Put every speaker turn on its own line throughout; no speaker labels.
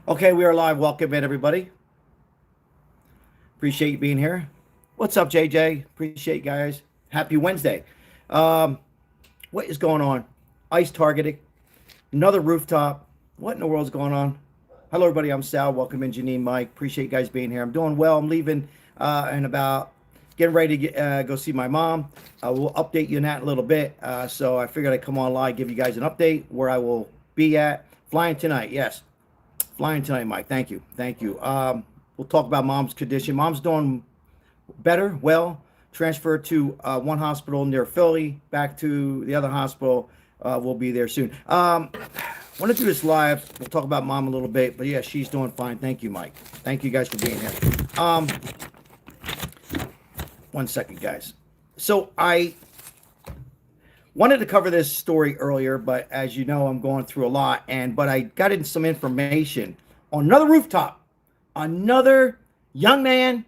Okay, we are live. Welcome in, everybody. Appreciate you being here. What's up, JJ? Appreciate you guys. Happy Wednesday. Um, what is going on? ICE targeting. Another rooftop. What in the world's going on? Hello, everybody. I'm Sal. Welcome in, Janine, Mike. Appreciate you guys being here. I'm doing well. I'm leaving in about getting ready to go see my mom. We'll update you in that in a little bit. So I figured I'd come on live, give you guys an update where I will be at. Flying tonight, yes. Flying tonight, Mike. Thank you. Thank you. We'll talk about mom's condition. Mom's doing better, well. Transferred to one hospital near Philly, back to the other hospital. We'll be there soon. Want to do this live. We'll talk about mom a little bit, but yeah, she's doing fine. Thank you, Mike. Thank you guys for being here. 1 second, guys. So I wanted to cover this story earlier, but as you know, I'm going through a lot, but I got in some information on another rooftop, another young man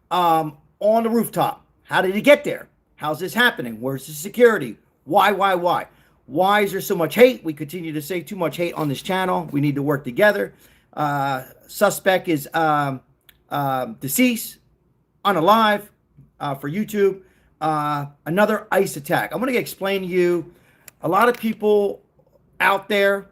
on the rooftop. How did he get there? How's this happening? Where's the security? Why? Why is there so much hate? We continue to say too much hate on this channel. We need to work together. Suspect is deceased, unalive for YouTube. Another ICE attack. I'm going to explain to you, a lot of people out there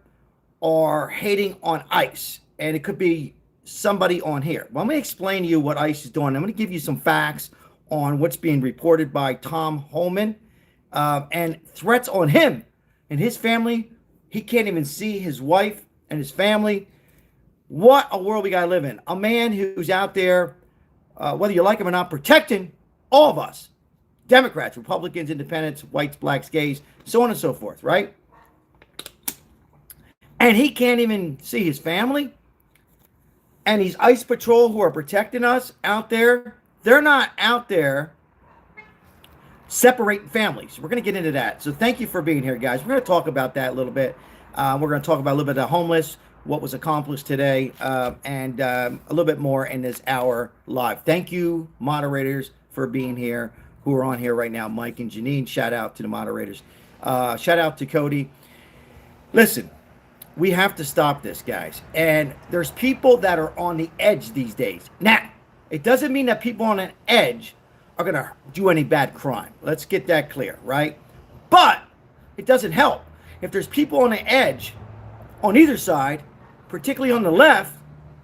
are hating on ICE, and it could be somebody on here. Well, I'm going to explain to you what ICE is doing. I'm going to give you some facts on what's being reported by Tom Homan and threats on him and his family. He can't even see his wife and his family. What a world we got to live in. A man who's out there, whether you like him or not, protecting all of us. Democrats, Republicans, Independents, whites, blacks, gays, so on and so forth, right? And he can't even see his family. And these ICE patrol who are protecting us out there, they're not out there separating families. We're going to get into that. So thank you for being here, guys. We're going to talk about that a little bit. We're going to talk about a little bit of homeless, what was accomplished today, and a little bit more in this hour live. Thank you, moderators, for being here, who are on here right now, Mike and Janine. Shout out to the moderators. Shout out to Cody. Listen, we have to stop this, guys. And there's people that are on the edge these days. Now, it doesn't mean that people on an edge are going to do any bad crime. Let's get that clear, right? But it doesn't help. If there's people on the edge on either side, particularly on the left,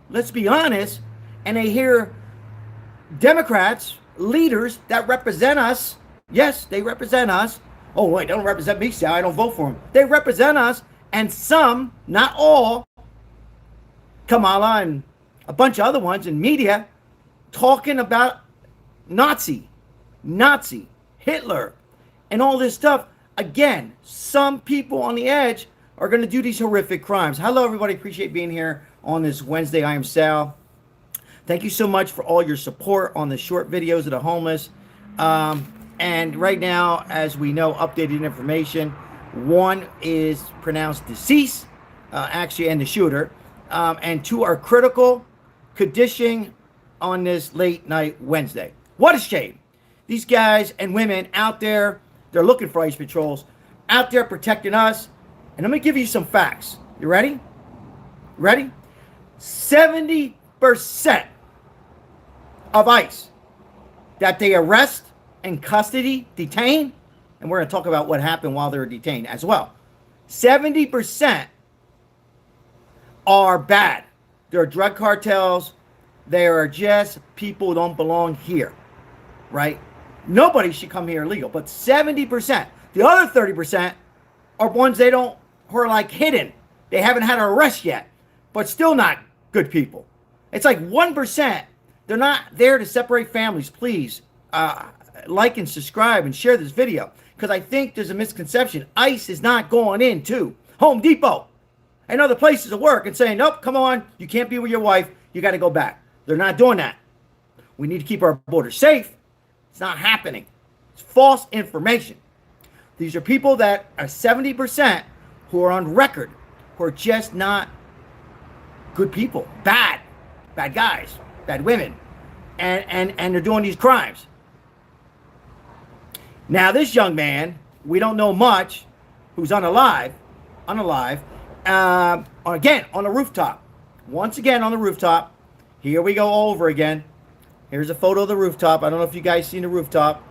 let's be honest, and they hear Democrats, leaders that represent us. Yes, they represent us. Oh, wait, they don't represent me, Sal. I don't vote for them. They represent us, and some, not all, Kamala and a bunch of other ones in media, talking about Nazi, Hitler, and all this stuff. Again, some people on the edge are going to do these horrific crimes. Hello, everybody. Appreciate being here on this Wednesday. I am Sal. Thank you so much for all your support on the short videos of the homeless. And right now, as we know, updated information. One is pronounced deceased, actually, and the shooter. And two are critical condition on this late night Wednesday. What a shame. These guys and women out there, they're looking for ICE patrols, out there protecting us. And I'm going to give you some facts. You ready? Ready? 70% of ICE that they arrest and custody, detain, and we're going to talk about what happened while they were detained as well. 70% are bad. They're drug cartels. They are just people who don't belong here, right? Nobody should come here illegal, but 70%. The other 30% are ones who are like hidden. They haven't had an arrest yet, but still not good people. It's like 1%. They're not there to separate families. Please like and subscribe and share this video, because I think there's a misconception. ICE is not going into Home Depot and other places of work and saying, nope, come on, you can't be with your wife, you got to go back. They're not doing that. We need to keep our border safe. It's not happening. It's false information. These are people that are 70% who are on record, who are just not good people, bad guys, bad women, and they're doing these crimes. Now, this young man, we don't know much, who's unalive, again, on a rooftop. Once again on the rooftop. Here we go over again. Here's a photo of the rooftop. I don't know if you guys seen the rooftop.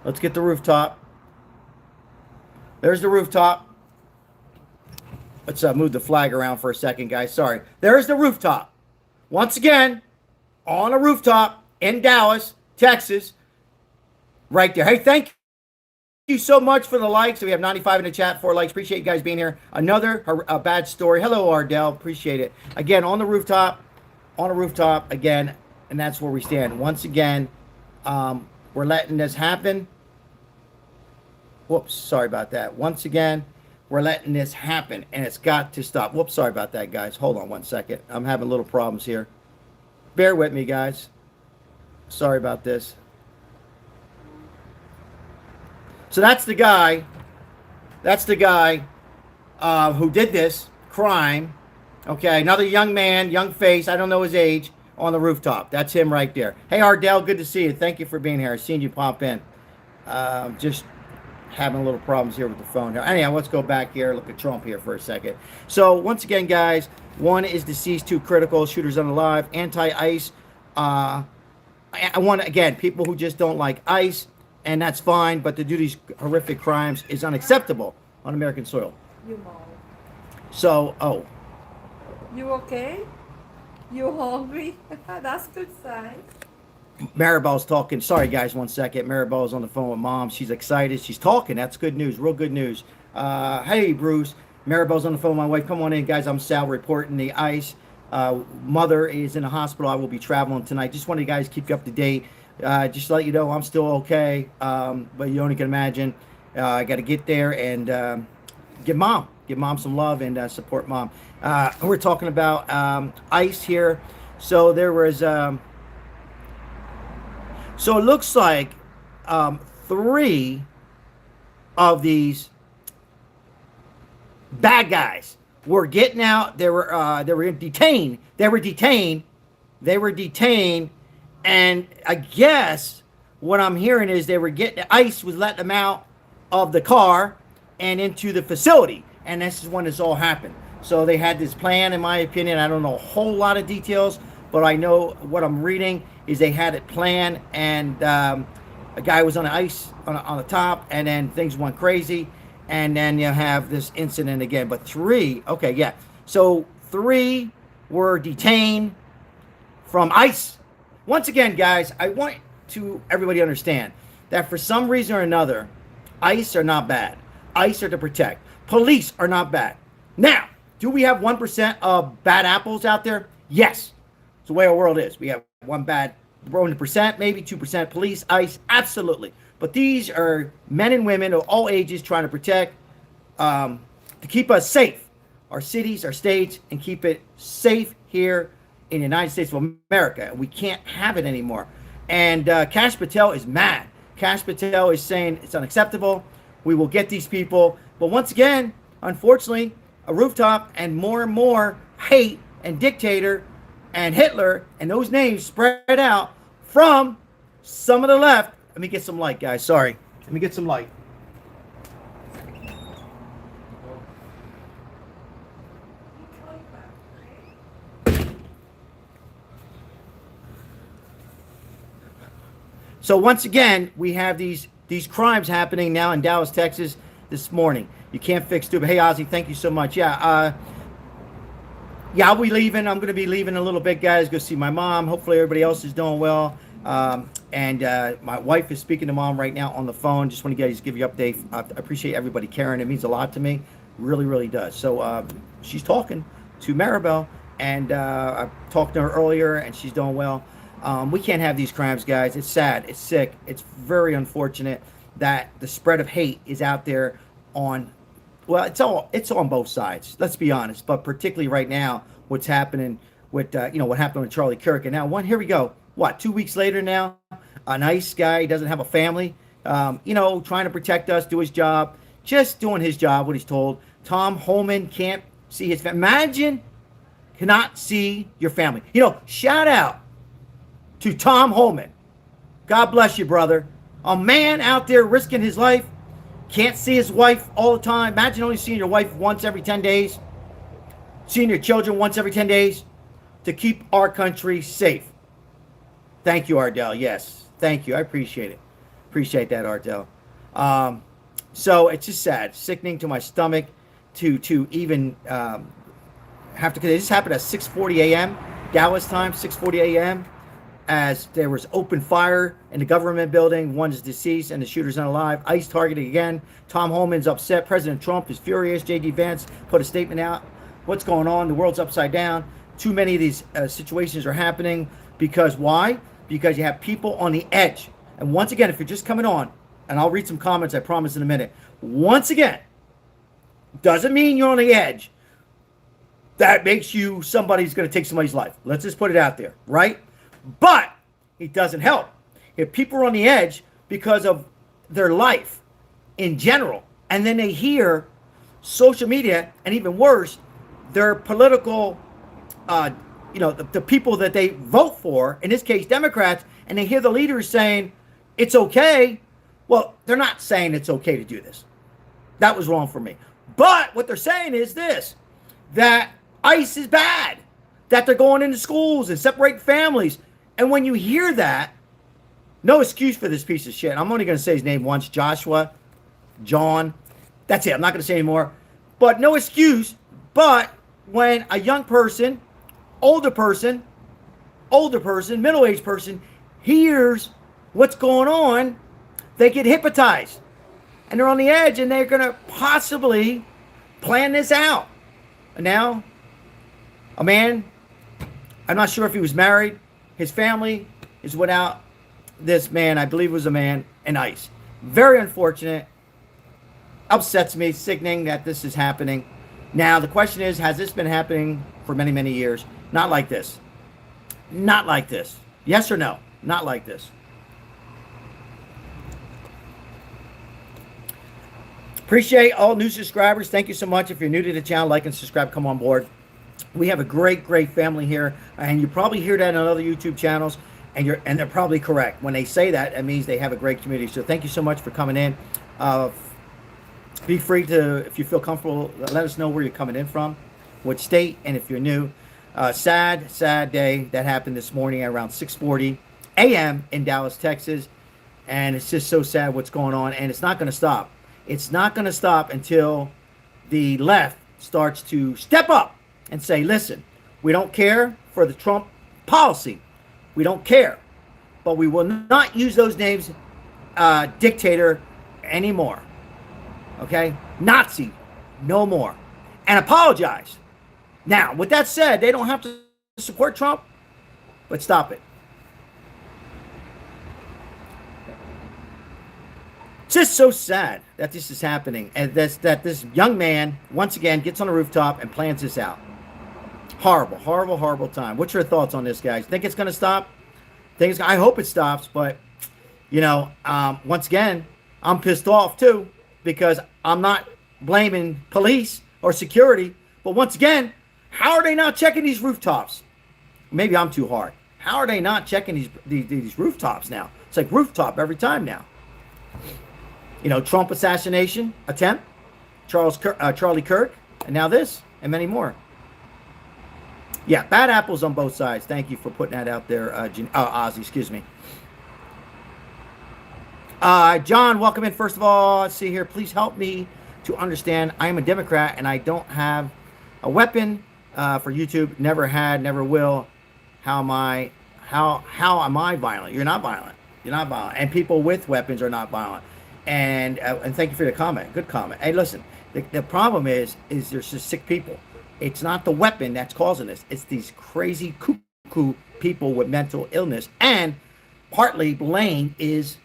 Let's get the rooftop. There's the rooftop. Let's move the flag around for a second, guys. Sorry. There's the rooftop. Once again, on a rooftop in Dallas, Texas. Right there. Hey, thank you so much for the likes. We have 95 in the chat, 4 likes. Appreciate you guys being here. Another bad story. Hello, Ardell. Appreciate it. Again, on the rooftop. On a rooftop again. And that's where we stand. Once again, we're letting this happen. Whoops, sorry about that. Once again, we're letting this happen, and it's got to stop. Whoops, sorry about that, guys. Hold on one second. I'm having little problems here. Bear with me, guys. Sorry about this. So that's the guy. That's the guy who did this crime. Okay, another young man, young face. I don't know his age. On the rooftop. That's him right there. Hey, Ardell, good to see you. Thank you for being here. I've seen you pop in. Just having a little problems here with the phone. Anyhow, let's go back here. Look at Trump here for a second. So, once again, guys, 1 is deceased, 2 critical, shooters unalive, anti-ICE. I want, again, people who just don't like ICE, and that's fine, but to do these horrific crimes is unacceptable on American soil.
You mom.
So, oh.
You okay? You hungry? That's good sign.
Maribel's talking. Sorry, guys, 1 second. Maribel's on the phone with Mom. She's excited. She's talking. That's good news. Real good news. Hey, Bruce. Maribel's on the phone with my wife. Come on in, guys. I'm Sal reporting the ICE. Mother is in the hospital. I will be traveling tonight. Just wanted you guys to keep you up to date. Just to let you know, I'm still okay. But you only can imagine. I got to get there and give Mom some love and support Mom. We're talking about ICE here. So there was, so it looks like 3 of these bad guys were getting out. They were detained. They were detained, and I guess what I'm hearing is they were getting, ICE was letting them out of the car and into the facility. And this is when this all happened. So they had this plan, in my opinion. I don't know a whole lot of details, but I know what I'm reading is they had it planned, and a guy was on the ice on the top, and then things went crazy, and then you have this incident again. But 3, okay, yeah. So 3 were detained from ICE. Once again, guys, I want everybody to understand that for some reason or another, ICE are not bad. ICE are to protect. Police are not bad. Now, do we have 1% of bad apples out there? Yes. It's the way our world is. We have 1%, maybe 2% police, ICE, absolutely. But these are men and women of all ages trying to protect, to keep us safe, our cities, our states, and keep it safe here in the United States of America. We can't have it anymore. And Kash Patel is mad. Kash Patel is saying it's unacceptable. We will get these people. But once again, unfortunately, a rooftop and more hate and dictator and Hitler and those names spread out from some of the left. Let me get some light, guys. Sorry. Let me get some light. So once again, we have these crimes happening now in Dallas, Texas this morning. You can't fix stupid. Hey, Ozzy, thank you so much. Yeah, I'll be leaving. I'm going to be leaving in a little bit, guys. Go see my mom. Hopefully everybody else is doing well. And my wife is speaking to Mom right now on the phone. Just want to give you an update. I appreciate everybody caring. It means a lot to me. Really, really does. So she's talking to Maribel, and I talked to her earlier, and she's doing well. We can't have these crimes, guys. It's sad. It's sick. It's very unfortunate that the spread of hate is out there on, well, it's on both sides. Let's be honest. But particularly right now, what's happening with, what happened with Charlie Kirk. And now, here we go. 2 weeks later now, a nice guy, doesn't have a family, trying to protect us, do his job, just doing his job, what he's told. Tom Homan can't see his family. Imagine cannot see your family. Shout out to Tom Homan. God bless you, brother. A man out there risking his life, can't see his wife all the time. Imagine only seeing your wife once every 10 days. seeing your children once every 10 days to keep our country safe. Thank you, Ardell. Yes, thank you. I appreciate it. Appreciate that, Ardell. So it's just sad, sickening to my stomach to even have to. This happened at 6:40 a.m. Dallas time, 6:40 a.m. As there was open fire in the government building. One is deceased and the shooter's not alive. ICE targeted again. Tom Homan's upset. President Trump is furious. J.D. Vance put a statement out. What's going on? The world's upside down. Too many of these situations are happening. Because why? Because you have people on the edge. And once again, if you're just coming on, and I'll read some comments, I promise, in a minute. Once again, doesn't mean you're on the edge. That makes you somebody's going to take somebody's life. Let's just put it out there, right? But it doesn't help. If people are on the edge because of their life in general, and then they hear social media, and even worse, their political, the people that they vote for, in this case, Democrats, and they hear the leaders saying, it's okay. Well, they're not saying it's okay to do this. That was wrong for me. But what they're saying is this, that ICE is bad, that they're going into schools and separating families. And when you hear that, no excuse for this piece of shit. I'm only going to say his name once, Joshua, John. That's it. I'm not going to say anymore. But no excuse. But when a young person, older person, middle-aged person hears what's going on, they get hypnotized. And they're on the edge, and they're going to possibly plan this out. And now, a man, I'm not sure if he was married, his family is without this man, I believe it was a man, in ICE. Very unfortunate. Upsets me, sickening that this is happening. Now, the question is, has this been happening for many, many years? Not like this. Not like this. Yes or no? Not like this. Appreciate all new subscribers. Thank you so much. If you're new to the channel, like and subscribe. Come on board. We have a great, great family here, and you probably hear that on other YouTube channels, and they're probably correct. When they say that, it means they have a great community. So thank you so much for coming in. Be free to, if you feel comfortable, let us know where you're coming in from, what state, and if you're new. Sad day that happened this morning at around 6:40 a.m. in Dallas, Texas, and it's just so sad what's going on, and it's not going to stop. It's not going to stop until the left starts to step up and say, listen, we don't care for the Trump policy. We don't care. But we will not use those names, dictator, anymore. Okay? Nazi, no more. And apologize. Now, with that said, they don't have to support Trump, but stop it. It's just so sad that this is happening, and that this young man, once again, gets on a rooftop and plans this out. Horrible, horrible, horrible time. What's your thoughts on this, guys? Think it's going to stop? I hope it stops, but, once again, I'm pissed off, too, because I'm not blaming police or security, but once again, how are they not checking these rooftops? Maybe I'm too hard. How are they not checking these rooftops now? It's like rooftop every time now. Trump assassination attempt, Charlie Kirk, and now this, and many more. Yeah, bad apples on both sides. Thank you for putting that out there, Ozzy, excuse me. John, welcome in. First of all, let's see here. Please help me to understand. I am a Democrat, and I don't have a weapon for YouTube. Never had, never will. How am I violent? You're not violent. You're not violent. And people with weapons are not violent. And thank you for the comment. Good comment. Hey, listen, the problem is there's just sick people. It's not the weapon that's causing this. It's these crazy cuckoo people with mental illness. And partly blame is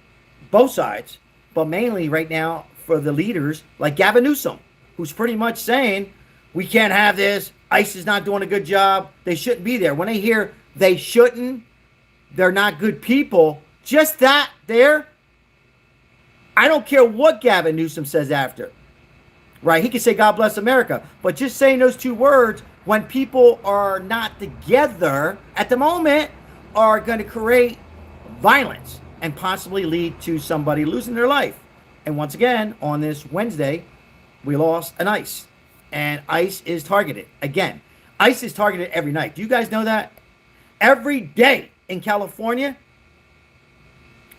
both sides, but mainly right now for the leaders like Gavin Newsom, who's pretty much saying, we can't have this. ICE is not doing a good job. They shouldn't be there. When they hear they shouldn't, they're not good people, just that there, I don't care what Gavin Newsom says after, right? He can say, God bless America. But just saying those two words when people are not together at the moment are going to create violence and possibly lead to somebody losing their life. And once again, on this Wednesday, we lost an ICE. And ICE is targeted. Again, ICE is targeted every night. Do you guys know that? Every day in California,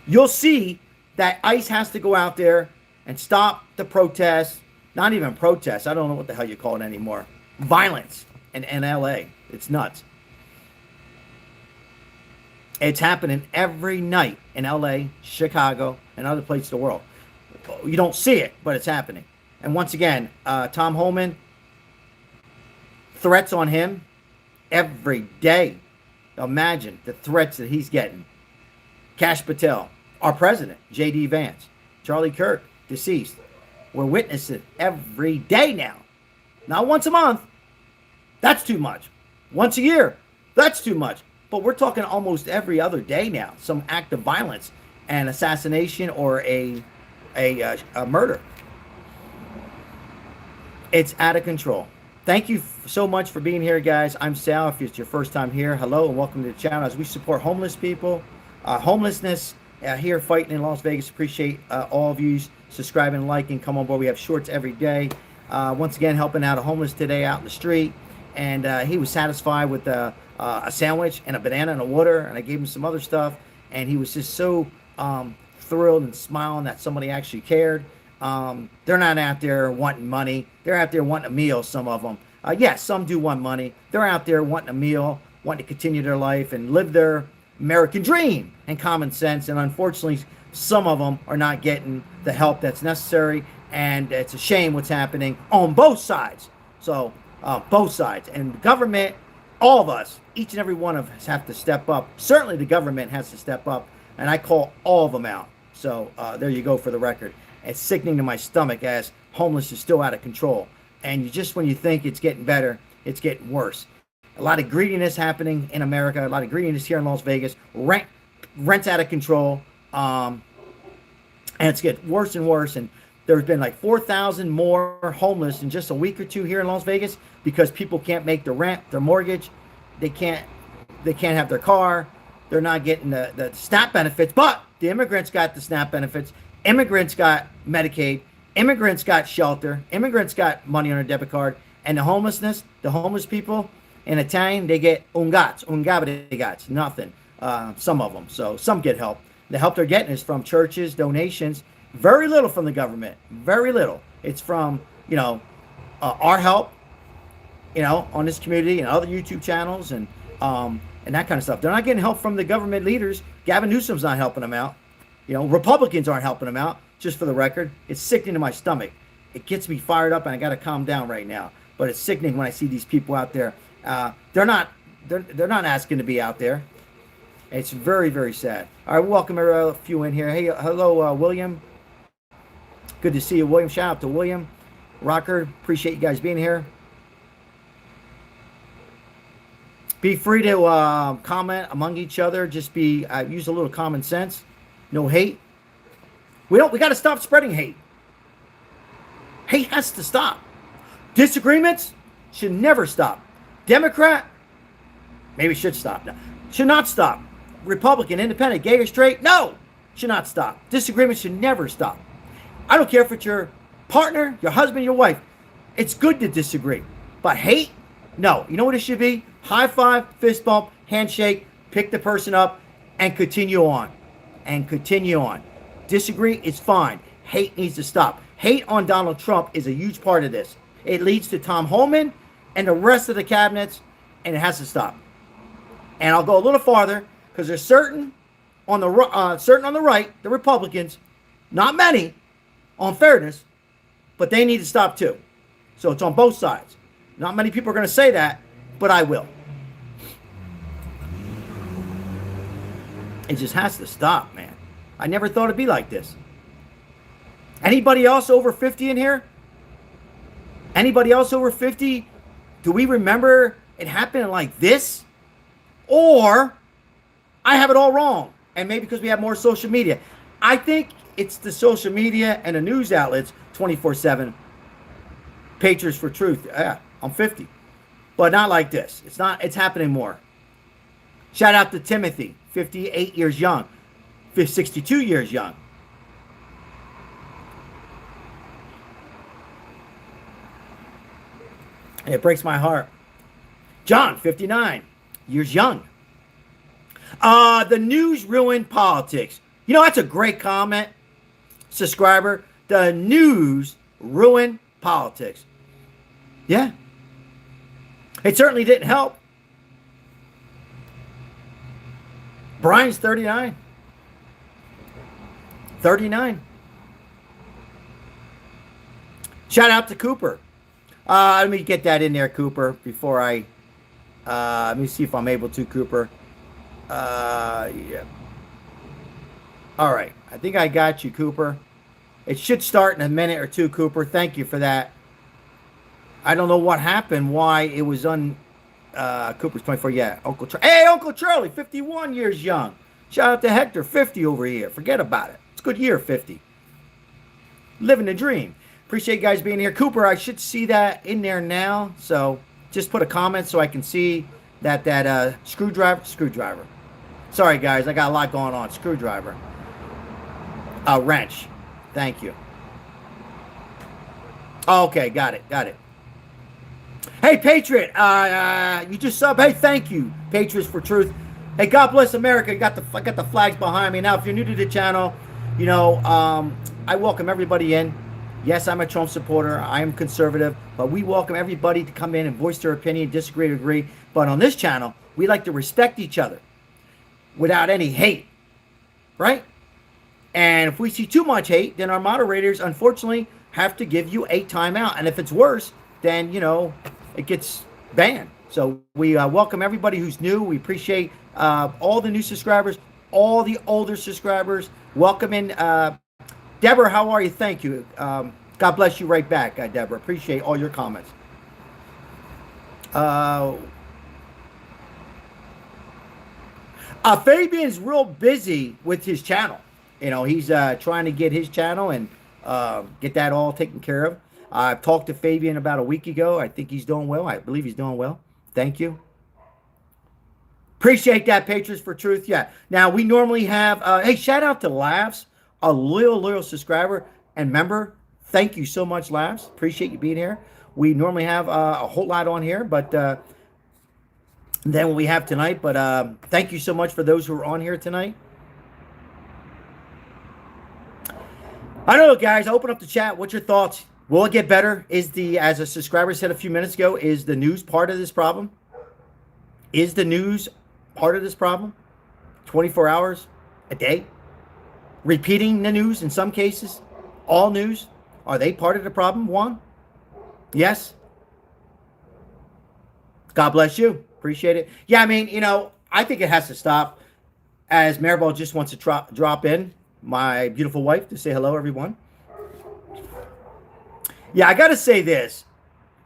you'll see that ICE has to go out there and stop the protests. Not even protests. I don't know what the hell you call it anymore. Violence in LA. It's nuts. It's happening every night in LA, Chicago, and other places in the world. You don't see it, but it's happening. And once again, Tom Homan, threats on him every day. Imagine the threats that he's getting. Kash Patel, our president, J.D. Vance, Charlie Kirk, deceased. We're witnessing every day now. Not once a month. That's too much. Once a year. That's too much. But we're talking almost every other day now. Some act of violence, an assassination, or a murder. It's out of control. Thank you so much for being here, guys. I'm Sal. If it's your first time here, hello and welcome to the channel as we support homeless people. Homelessness here fighting in Las Vegas. Appreciate all of you subscribing, liking, come on board. We have shorts every day. Once again, helping out a homeless today out in the street. And he was satisfied with a sandwich and a banana and a water. And I gave him some other stuff. And he was just so thrilled and smiling that somebody actually cared. They're not out there wanting money. They're out there wanting a meal, some of them. Yes, some do want money. They're out there wanting a meal, wanting to continue their life and live their American dream and common sense. And unfortunately, some of them are not getting the help that's necessary. And it's a shame what's happening on both sides. So, both sides. And the government, all of us, each and every one of us have to step up. Certainly the government has to step up. And I call all of them out. So, there you go for the record. It's sickening to my stomach as homeless is still out of control. And when you think it's getting better, it's getting worse. A lot of greediness happening in America. A lot of greediness here in Las Vegas. Rent's out of control. And it's getting worse and worse. And there's been like 4,000 more homeless in just a week or two here in Las Vegas because people can't make their rent, their mortgage. They can't have their car. They're not getting the SNAP benefits. But the immigrants got the SNAP benefits. Immigrants got Medicaid. Immigrants got shelter. Immigrants got money on their debit card. And the homeless people in Italian, they get ungabregats, nothing. Some of them. So some get help. The help they're getting is from churches, donations. Very little from the government. Very little. It's from, our help, on this community and other YouTube channels and that kind of stuff. They're not getting help from the government leaders. Gavin Newsom's not helping them out. Republicans aren't helping them out, just for the record. It's sickening to my stomach. It gets me fired up, and I got to calm down right now. But it's sickening when I see these people out there. They're not asking to be out there. It's very, very sad. All right, welcome a few in here. Hey, hello, William. Good to see you, William. Shout out to William. Rocker, appreciate you guys being here. Be free to comment among each other. Just use a little common sense. No hate. We got to stop spreading hate. Hate has to stop. Disagreements should never stop. Democrat, maybe should stop. No, should not stop. Republican, independent, gay or straight, no, should not stop. Disagreements should never stop. I don't care if it's your partner, your husband, your wife. It's good to disagree. But hate, no. You know what it should be? High five, fist bump, handshake, pick the person up, and continue on. Disagree is fine. Hate needs to stop. Hate on Donald Trump is a huge part of this. It leads to Tom Homan and the rest of the cabinets, and it has to stop. And I'll go a little farther because there's certain on the right, the Republicans, not many, on fairness, but they need to stop too. So it's on both sides. Not many people are going to say that, but I will. It just has to stop, man. I never thought it'd be like this. Anybody else over 50 in here? Anybody else over 50? Do we remember it happening like this? Or I have it all wrong. And maybe because we have more social media. I think it's the social media and the news outlets 24/7. Patriots for truth. Yeah, I'm 50. But not like this. It's happening more. Shout out to Timothy, 58 years young. 62 years young. It breaks my heart. John, 59 years young. The news ruined politics. You know, that's a great comment, subscriber. The news ruined politics. Yeah. It certainly didn't help. Brian's 39. 39. Shout out to Cooper. Let me get that in there, Cooper, before I... let me see if I'm able to, Cooper. Yeah. All right. I think I got you, Cooper. It should start in a minute or two, Cooper. Thank you for that. I don't know what happened, why it was Cooper's 24. Yeah, Uncle Charlie. Hey, Uncle Charlie, 51 years young. Shout out to Hector, 50 over here. Forget about it. It's a good year, 50. Living the dream. Appreciate you guys being here. Cooper, I should see that in there now. So just put a comment so I can see that screwdriver. Sorry, guys. I got a lot going on. Screwdriver. Wrench. Thank you. Okay, got it. Hey, Patriot, you just sub. Hey, thank you, Patriots for Truth. Hey, God bless America. I got the flags behind me. Now, if you're new to the channel, you know, I welcome everybody in. Yes, I'm a Trump supporter. I am conservative, but we welcome everybody to come in and voice their opinion, disagree or agree. But on this channel, we like to respect each other without any hate, right? And if we see too much hate, then our moderators, unfortunately, have to give you a timeout. And if it's worse, then, you know, it gets banned. So we welcome everybody who's new. We appreciate all the new subscribers, all the older subscribers. Welcome in. Deborah, how are you? Thank you. God bless you right back, Deborah. Appreciate all your comments. Fabian's real busy with his channel. You know, he's trying to get his channel and get that all taken care of. I've talked to Fabian about a week ago. I think he's doing well. I believe he's doing well. Thank you. Appreciate that, Patriots for Truth. Yeah. Now, we normally have, hey, shout out to Laughs, a loyal subscriber and member. Thank you so much, Laughs. Appreciate you being here. We normally have a whole lot on here, but than what we have tonight. But thank you so much for those who are on here tonight. I don't know, guys. I open up the chat. What's your thoughts? Will it get better? As a subscriber said a few minutes ago, is the news part of this problem? Is the news part of this problem? 24 hours a day? Repeating the news in some cases? All news? Are they part of the problem, Juan? Yes? God bless you. Appreciate it. Yeah, I mean, you know, I think it has to stop. As Maribel just wants to drop in, my beautiful wife, to say hello, everyone. Yeah, I got to say this.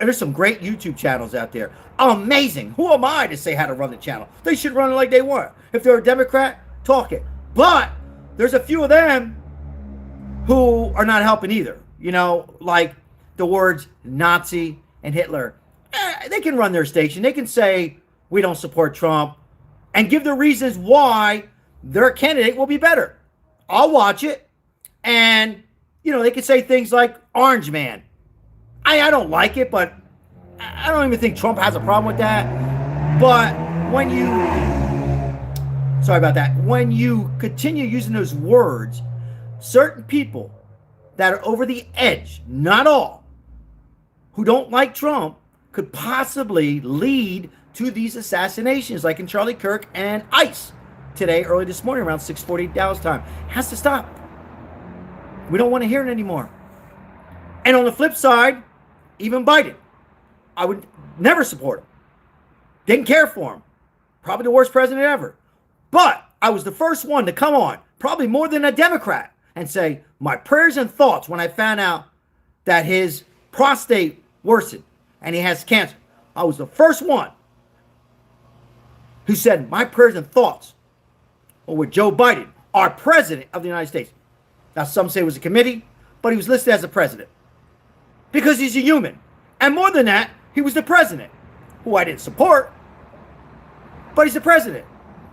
There's some great YouTube channels out there. Amazing. Who am I to say how to run the channel? They should run it like they want. If they're a Democrat, talk it. But there's a few of them who are not helping either. You know, like the words Nazi and Hitler. They can run their station. They can say, we don't support Trump, and give the reasons why their candidate will be better. I'll watch it. And, you know, they could say things like Orange Man. I don't like it, but I don't even think Trump has a problem with that. But when you, sorry about that, when you continue using those words, certain people that are over the edge, not all, who don't like Trump, could possibly lead to these assassinations, like in Charlie Kirk and ICE today, early this morning, around 6:40 Dallas time. It has to stop. We don't want to hear it anymore. And on the flip side, even Biden, I would never support him. Didn't care for him. Probably the worst president ever. But I was the first one to come on, probably more than a Democrat, and say my prayers and thoughts when I found out that his prostate worsened and he has cancer. I was the first one who said my prayers and thoughts were with Joe Biden, our president of the United States. Now, some say it was a committee, but he was listed as a president because he's a human. And more than that, he was the president, who I didn't support, but he's the president.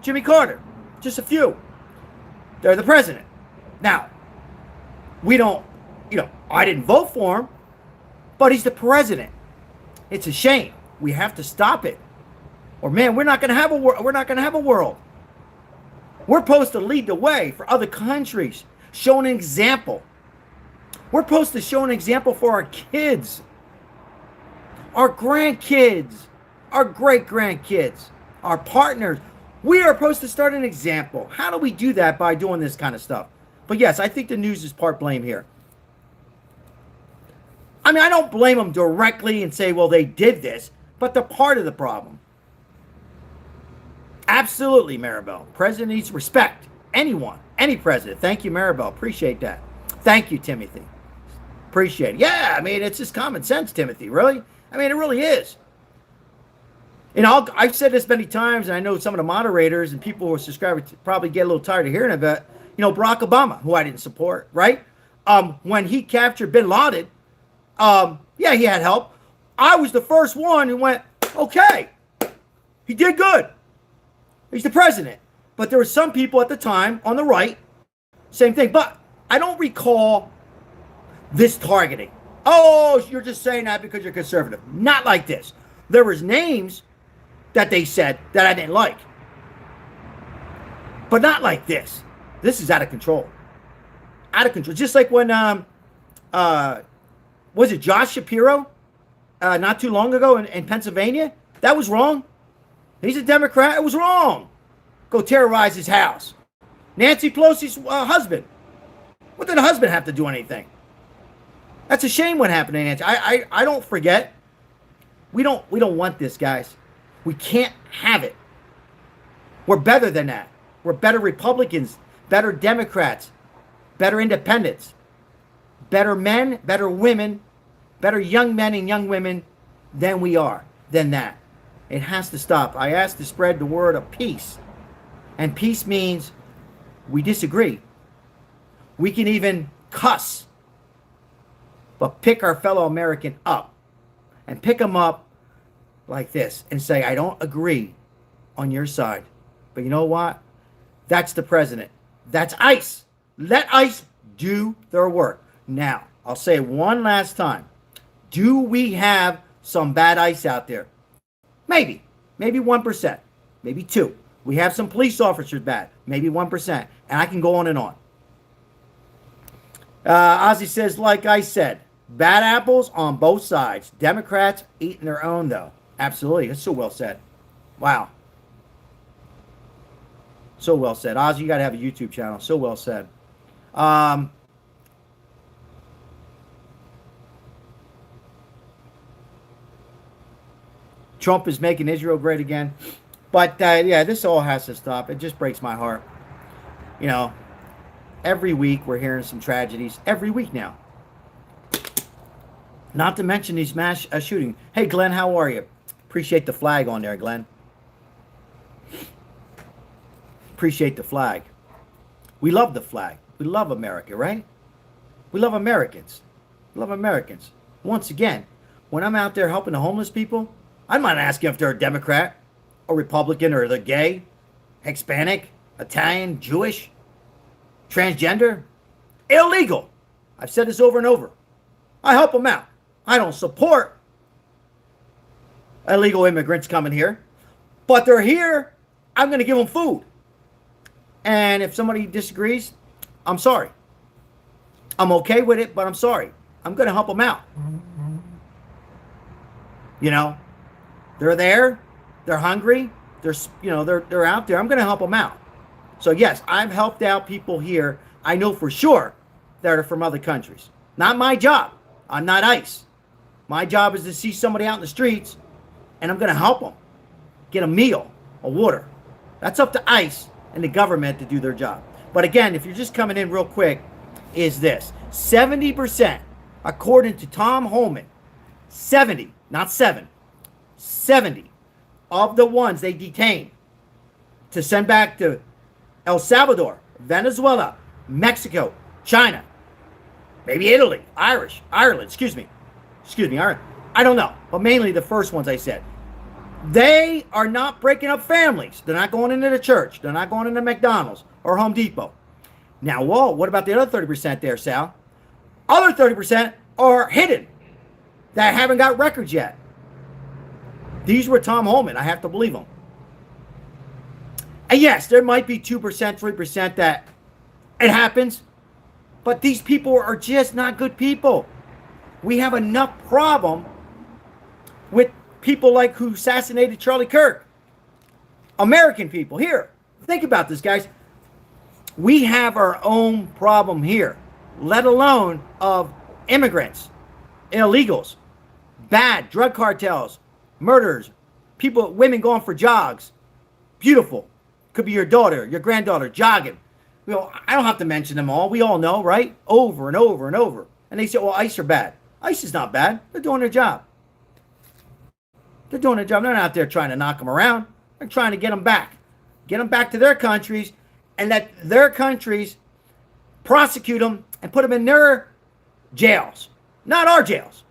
Jimmy Carter, just a few. They're the president. Now, we don't, you know, I didn't vote for him, but he's the president. It's a shame. We have to stop it. Or man, we're not going to have a we're not going to have a world. We're supposed to lead the way for other countries, show an example. We're supposed to show an example for our kids, our grandkids, our great-grandkids, our partners. We are supposed to start an example. How do we do that? By doing this kind of stuff. But yes, I think the news is part blame here. I mean, I don't blame them directly and say, well, they did this, but they're part of the problem. Absolutely, Maribel. President needs respect. Anyone, any president. Thank you, Maribel. Appreciate that. Thank you, Timothy. Appreciate it. Yeah, I mean, it's just common sense, Timothy. Really? I mean, it really is. You know, I've said this many times, and I know some of the moderators and people who are subscribers probably get a little tired of hearing about it. You know, Barack Obama, who I didn't support, right? When he captured bin Laden, yeah, he had help. I was the first one who went, okay, he did good. He's the president. But there were some people at the time on the right, same thing. But I don't recall this targeting. Oh, you're just saying that because you're conservative. Not like this. There was names that they said that I didn't like. But not like this. This is out of control. Out of control. Just like when, was it Josh Shapiro? Not too long ago in Pennsylvania? That was wrong. He's a Democrat. It was wrong. Go terrorize his house. Nancy Pelosi's husband. What did the husband have to do anything? That's a shame what happened to Nancy. I don't forget. We don't want this, guys. We can't have it. We're better than that. We're better Republicans, better Democrats, better independents, better men, better women, better young men and young women than we are, than that. It has to stop. I asked to spread the word of peace. And peace means we disagree. We can even cuss. But pick our fellow American up. And pick them up like this. And say, I don't agree on your side. But you know what? That's the president. That's ICE. Let ICE do their work. Now, I'll say one last time. Do we have some bad ICE out there? Maybe 1%, maybe 2%. We have some police officers bad, maybe 1%, and I can go on and on. Ozzy says, like I said, bad apples on both sides. Democrats eating their own, though. Absolutely, that's so well said. Wow. So well said. Ozzy, you got to have a YouTube channel. So well said. Trump is making Israel great again. But, yeah, this all has to stop. It just breaks my heart. You know, every week we're hearing some tragedies. Every week now. Not to mention these mass shootings. Hey, Glenn, how are you? Appreciate the flag on there, Glenn. Appreciate the flag. We love the flag. We love America, right? We love Americans. We love Americans. Once again, when I'm out there helping the homeless people, I'm not asking if they're a Democrat or Republican or they're gay, Hispanic, Italian, Jewish, transgender, illegal. I've said this over and over. I help them out. I don't support illegal immigrants coming here, but they're here. I'm going to give them food. And if somebody disagrees, I'm sorry. I'm okay with it, but I'm sorry. I'm going to help them out. You know, they're there. They're hungry. They're out there. I'm going to help them out. So yes, I've helped out people here. I know for sure that are from other countries. Not my job. I'm not ICE. My job is to see somebody out in the streets, and I'm going to help them get a meal, a water. That's up to ICE and the government to do their job. But again, if you're just coming in real quick, is this 70%, according to Tom Homan, 70, not 7, 70 of the ones they detain to send back to El Salvador, Venezuela, Mexico, China, maybe Italy, Ireland, Ireland. I don't know, but mainly the first ones I said. They are not breaking up families. They're not going into the church. They're not going into McDonald's or Home Depot. Now, whoa, what about the other 30% there, Sal? Other 30% are hidden that haven't got records yet. These were Tom Homan. I have to believe them. And yes, there might be 2%, 3% that it happens, but these people are just not good people. We have enough problem with people like who assassinated Charlie Kirk. American people here. Think about this, guys. We have our own problem here, let alone of immigrants, illegals, bad drug cartels, murders, people, women going for jogs. Beautiful. Could be your daughter, your granddaughter jogging. Well, I don't have to mention them all. We all know, right? Over and over and over. And they say, well, ICE are bad. ICE is not bad. They're doing their job. They're doing their job. They're not out there trying to knock them around. They're trying to get them back. Get them back to their countries and let their countries prosecute them and put them in their jails. Not our jails.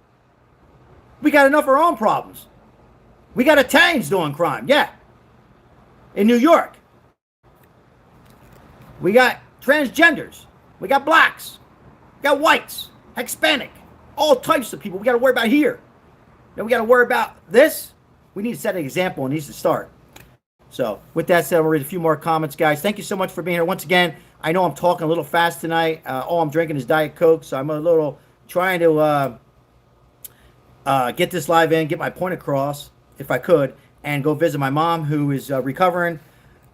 We got enough of our own problems. We got Italians doing crime, yeah. In New York. We got transgenders. We got blacks. We got whites, Hispanic, all types of people we got to worry about here. Then we got to worry about this. We need to set an example and needs to start. So with that said, we'll read a few more comments, guys. Thank you so much for being here. Once again, I know I'm talking a little fast tonight. All I'm drinking is Diet Coke, so I'm a little trying to get this live in, get my point across, if I could, and go visit my mom who is recovering.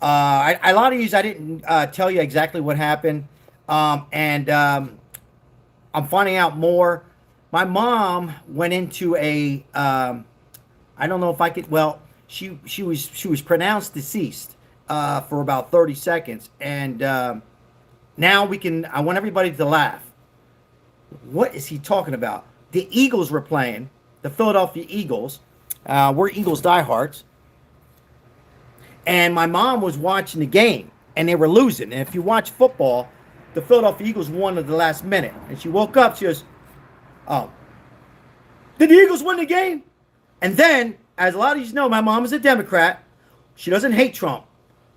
A lot of you, I didn't tell you exactly what happened, and I'm finding out more. My mom went into a, I don't know if I could, well, she was pronounced deceased for about 30 seconds, and now I want everybody to laugh. What is he talking about? The Eagles were playing, the Philadelphia Eagles. We're Eagles diehards. And my mom was watching the game, and they were losing. And if you watch football, the Philadelphia Eagles won at the last minute. And she woke up, she goes, oh, did the Eagles win the game? And then, as a lot of you know, my mom is a Democrat. She doesn't hate Trump.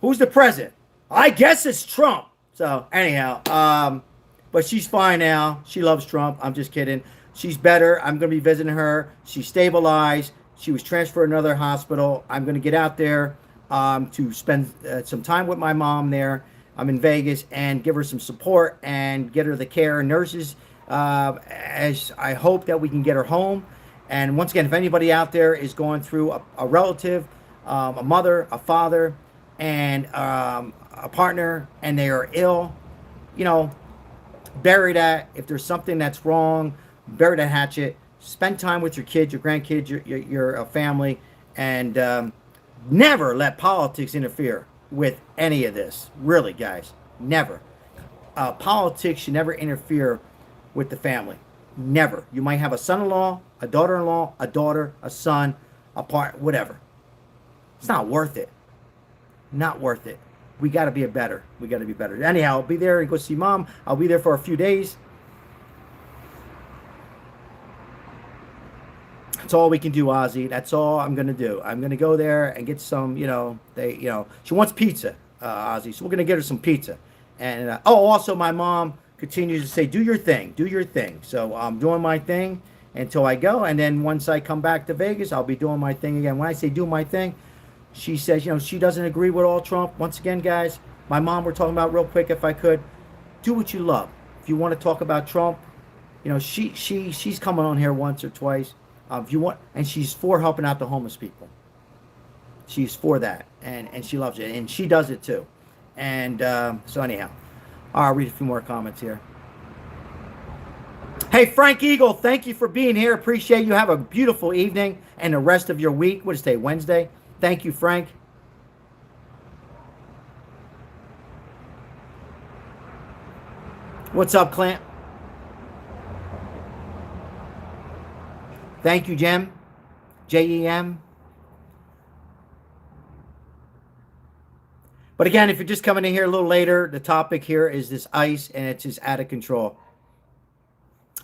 Who's the president? I guess it's Trump. So, anyhow, but she's fine now. She loves Trump. I'm just kidding. She's better. I'm going to be visiting her. She's stabilized. She was transferred to another hospital. I'm going to get out there to spend some time with my mom there. I'm in Vegas and give her some support and get her the care and nurses as I hope that we can get her home. And once again, if anybody out there is going through a relative, a mother, a father, and a partner, and they are ill, you know, bury that. If there's something that's wrong, bury that hatchet. Spend time with your kids, your grandkids, your family, and never let politics interfere with any of this. Really, guys, never. Politics should never interfere with the family. Never. You might have a son-in-law, a daughter-in-law, a daughter, a son, a part, whatever. It's not worth it. Not worth it. We got to be better. We got to be better. Anyhow, I'll be there and go see mom. I'll be there for a few days. That's all we can do, Ozzy. That's all I'm going to do. I'm going to go there and get some, she wants pizza, Ozzy. So we're going to get her some pizza. And, also my mom continues to say, do your thing. Do your thing. So I'm doing my thing until I go. And then once I come back to Vegas, I'll be doing my thing again. When I say do my thing, she says, she doesn't agree with all Trump. Once again, guys, my mom, we're talking about real quick, if I could, do what you love. If you want to talk about Trump, she's coming on here once or twice. If you want, and she's for helping out the homeless people. She's for that, and she loves it, and she does it too. And so anyhow, I'll read a few more comments here. Hey, Frank Eagle, thank you for being here. Appreciate you. Have a beautiful evening and the rest of your week. What is today, Wednesday? Thank you, Frank. What's up, Clint? Thank you, Jem. Jem. But again, if you're just coming in here a little later, the topic here is this ICE, and it's just out of control.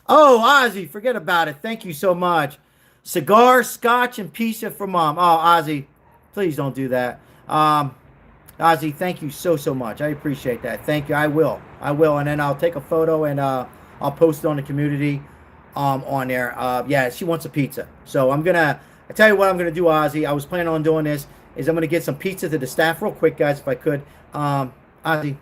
Oh, Ozzy, forget about it. Thank you so much. Cigar, scotch, and pizza for mom. Oh, Ozzy, please don't do that. Ozzy, thank you so much. I appreciate that. Thank you. I will. And then I'll take a photo and I'll post it on the community on there. Yeah, she wants a pizza. So I tell you what I'm going to do, Ozzy. I was planning on doing this. is I'm going to get some pizza to the staff real quick, guys, if I could. Ozzy,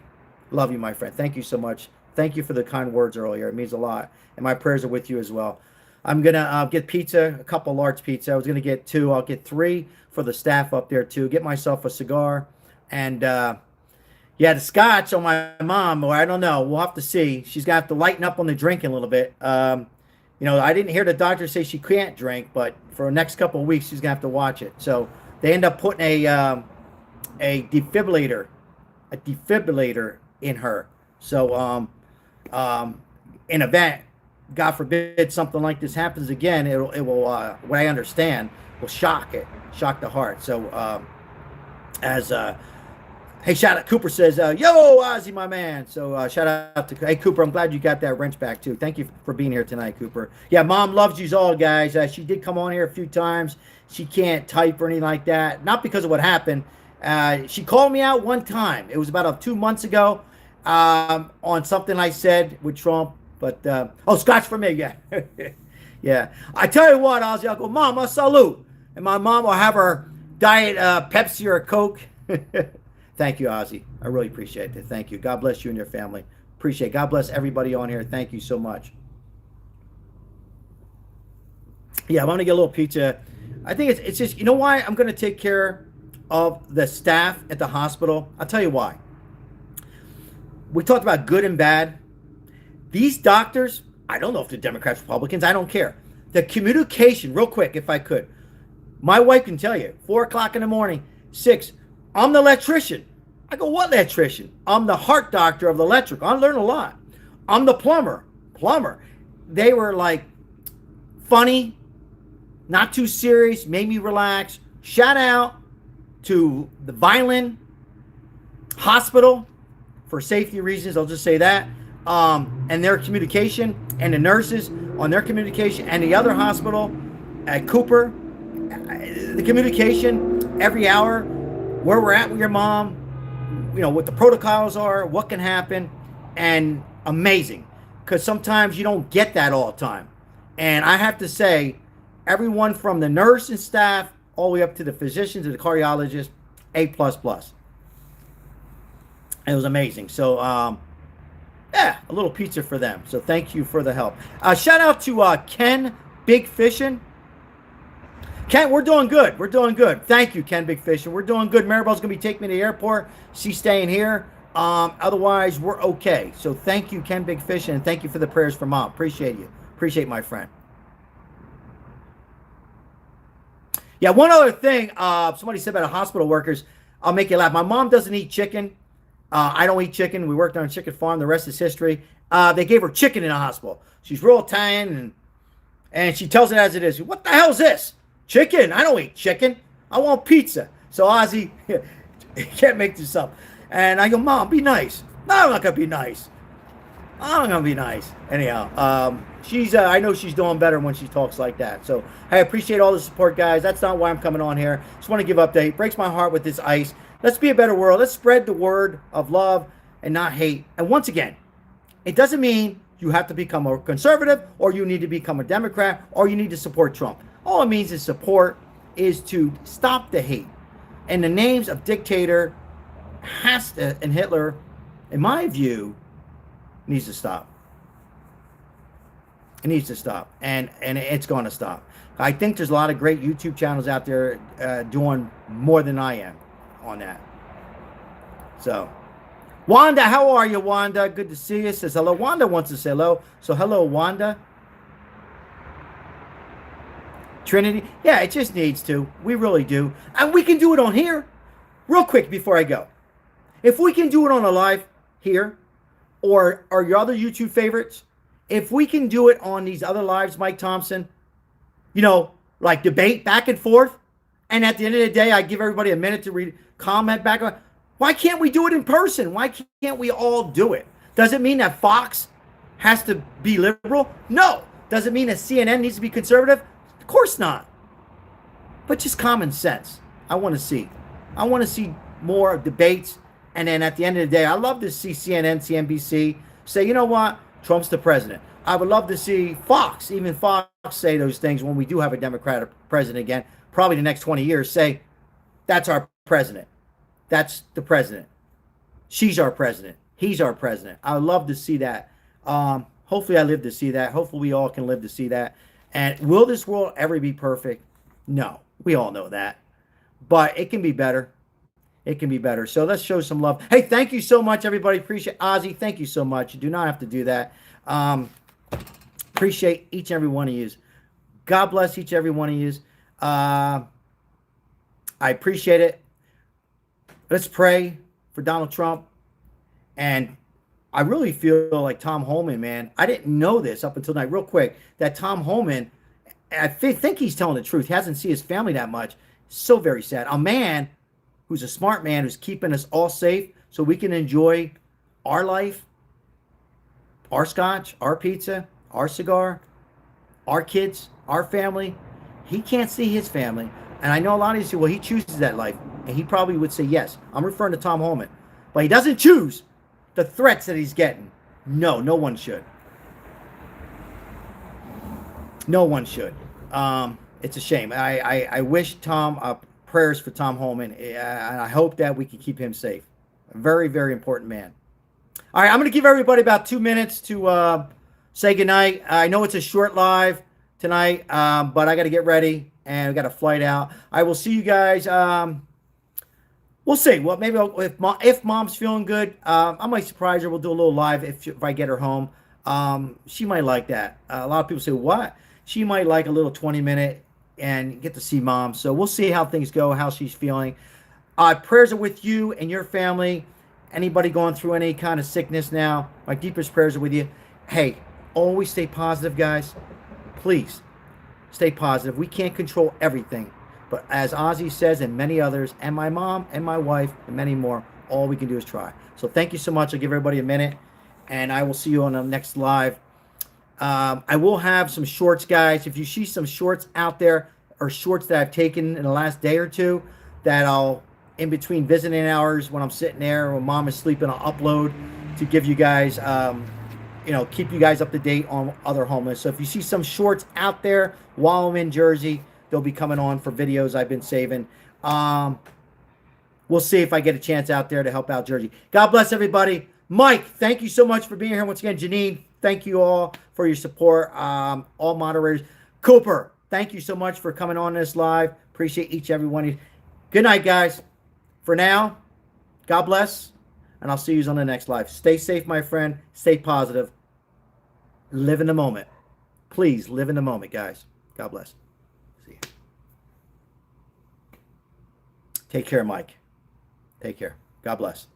love you, my friend. Thank you so much. Thank you for the kind words earlier. It means a lot. And my prayers are with you as well. I'm going to get pizza, a couple large pizza. I was going to get 2. I'll get 3 for the staff up there, too. Get myself a cigar. And, yeah, the scotch on my mom, or I don't know. We'll have to see. She's going to have to lighten up on the drinking a little bit. You know, I didn't hear the doctor say she can't drink, but for the next couple of weeks, she's going to have to watch it. So they end up putting a defibrillator in her. So in event, God forbid, something like this happens again, it will what I understand, will shock the heart. So hey, shout out, Cooper says, yo, Ozzy, my man. So shout out to, hey, Cooper, I'm glad you got that wrench back, too. Thank you for being here tonight, Cooper. Yeah, Mom loves you all, guys. She did come on here a few times. She can't type or anything like that. Not because of what happened. She called me out one time. It was about 2 months ago on something I said with Trump. But, oh, scotch for me, yeah. Yeah. I tell you what, Ozzy, I'll go, Mama, salute. And my mom will have her diet Pepsi or a Coke. Thank you, Ozzy. I really appreciate it. Thank you. God bless you and your family. Appreciate it. God bless everybody on here. Thank you so much. Yeah, I'm going to get a little pizza. I think it's just, you know why I'm going to take care of the staff at the hospital? I'll tell you why. We talked about good and bad. These doctors, I don't know if they're Democrats, Republicans, I don't care. The communication, real quick, if I could. My wife can tell you, 4 o'clock in the morning, 6, I'm the electrician. I go, what electrician? I'm the heart doctor of the electric. I learned a lot. I'm the plumber. They were like funny, not too serious, made me relax. Shout out to the Violin Hospital for safety reasons. I'll just say that. And their communication, and the nurses on their communication, and the other hospital at Cooper, the communication every hour, where we're at with your mom, you know, what the protocols are, what can happen, and amazing. Because sometimes you don't get that all the time. And I have to say, everyone from the nurse and staff all the way up to the physicians and the cardiologists, A++. It was amazing. So, yeah, a little pizza for them. So thank you for the help. Shout out to Ken Big Fishin'. Ken, we're doing good. We're doing good. Thank you, Ken Big Fishin'. We're doing good. Maribel's going to be taking me to the airport. She's staying here. Otherwise, we're okay. So thank you, Ken Big Fishin', and thank you for the prayers for Mom. Appreciate you. Appreciate my friend. Yeah, one other thing. Somebody said about the hospital workers. I'll make you laugh. My mom doesn't eat chicken. I don't eat chicken. We worked on a chicken farm. The rest is history. They gave her chicken in the hospital. She's real Italian, and she tells it as it is. What the hell is this? Chicken? I don't eat chicken. I want pizza. So Ozzy, you can't make this up. And I go, Mom, be nice. No, I'm not going to be nice. I'm going to be nice. Anyhow, she's. I know she's doing better when she talks like that. So I appreciate all the support, guys. That's not why I'm coming on here. Just want to give update. Breaks my heart with this ice. Let's be a better world. Let's spread the word of love and not hate. And once again, it doesn't mean you have to become a conservative or you need to become a Democrat or you need to support Trump. All it means is support is to stop the hate. And the names of dictator and Hitler, in my view, needs to stop. It needs to stop. And it's going to stop. I think there's a lot of great YouTube channels out there doing more than I am on that. So, Wanda, how are you, Wanda? Good to see you. Says hello. Wanda wants to say hello. So, hello, Wanda. Trinity. Yeah, it just needs to. We really do. And we can do it on here. Real quick before I go. If we can do it on a live here, or your other YouTube favorites, if we can do it on these other lives, Mike Thompson, you know, like debate back and forth, and at the end of the day, I give everybody a minute to read, comment back. Why can't we do it in person? Why can't we all do it? Does it mean that Fox has to be liberal? No. Does it mean that CNN needs to be conservative? Of course not. But just common sense. I want to see. I want to see more debates. And then at the end of the day, I love to see CNN, CNBC say, you know what? Trump's the president. I would love to see Fox, even Fox, say those things when we do have a Democratic president again, probably the next 20 years, say, That's our president. That's the president. She's our president. He's our president. I would love to see that. Hopefully, I live to see that. Hopefully, we all can live to see that. And will this world ever be perfect? No. We all know that. But it can be better. It can be better. So let's show some love. Hey, thank you so much, everybody. Appreciate Ozzy. Thank you so much. You do not have to do that. Appreciate each and every one of you. God bless each and every one of you. I appreciate it. Let's pray for Donald Trump. And I really feel like Tom Homan, man. I didn't know this up until tonight. Real quick, that Tom Homan, I think he's telling the truth. He hasn't seen his family that much. So very sad. A man who's a smart man who's keeping us all safe so we can enjoy our life, our scotch, our pizza, our cigar, our kids, our family. He can't see his family. And I know a lot of you say, well, he chooses that life. And he probably would say yes. I'm referring to Tom Homan. But he doesn't choose the threats that he's getting. No one should. No one should. It's a shame. I wish Tom, prayers for Tom Homan, and I hope that we can keep him safe. A very, very important man. All right, I'm going to give everybody about 2 minutes to say goodnight. I know it's a short live tonight, but I got to get ready, and we got a flight out. I will see you guys. We'll see. Well, maybe if mom's feeling good, I might surprise her. We'll do a little live if I get her home. She might like that. A lot of people say, what? She might like a little 20-minute and get to see mom. So we'll see how things go, how she's feeling. Prayers are with you and your family. Anybody going through any kind of sickness now, my deepest prayers are with you. Hey, always stay positive, guys. Please stay positive. We can't control everything. But as Ozzy says, and many others, and my mom and my wife, and many more, all we can do is try. So thank you so much. I'll give everybody a minute, and I will see you on the next live. I will have some shorts, guys. If you see some shorts out there, or shorts that I've taken in the last day or two, that I'll, in between visiting hours when I'm sitting there, when mom is sleeping, I'll upload to give you guys, keep you guys up to date on other homeless. So if you see some shorts out there while I'm in Jersey, they'll be coming on for videos I've been saving. We'll see if I get a chance out there to help out Jersey. God bless everybody. Mike, thank you so much for being here once again. Janine, thank you all for your support. All moderators. Cooper, thank you so much for coming on this live. Appreciate each and every one of you. Good night, guys. For now, God bless, and I'll see you on the next live. Stay safe, my friend. Stay positive. Live in the moment. Please live in the moment, guys. God bless. See you. Take care, Mike. Take care. God bless.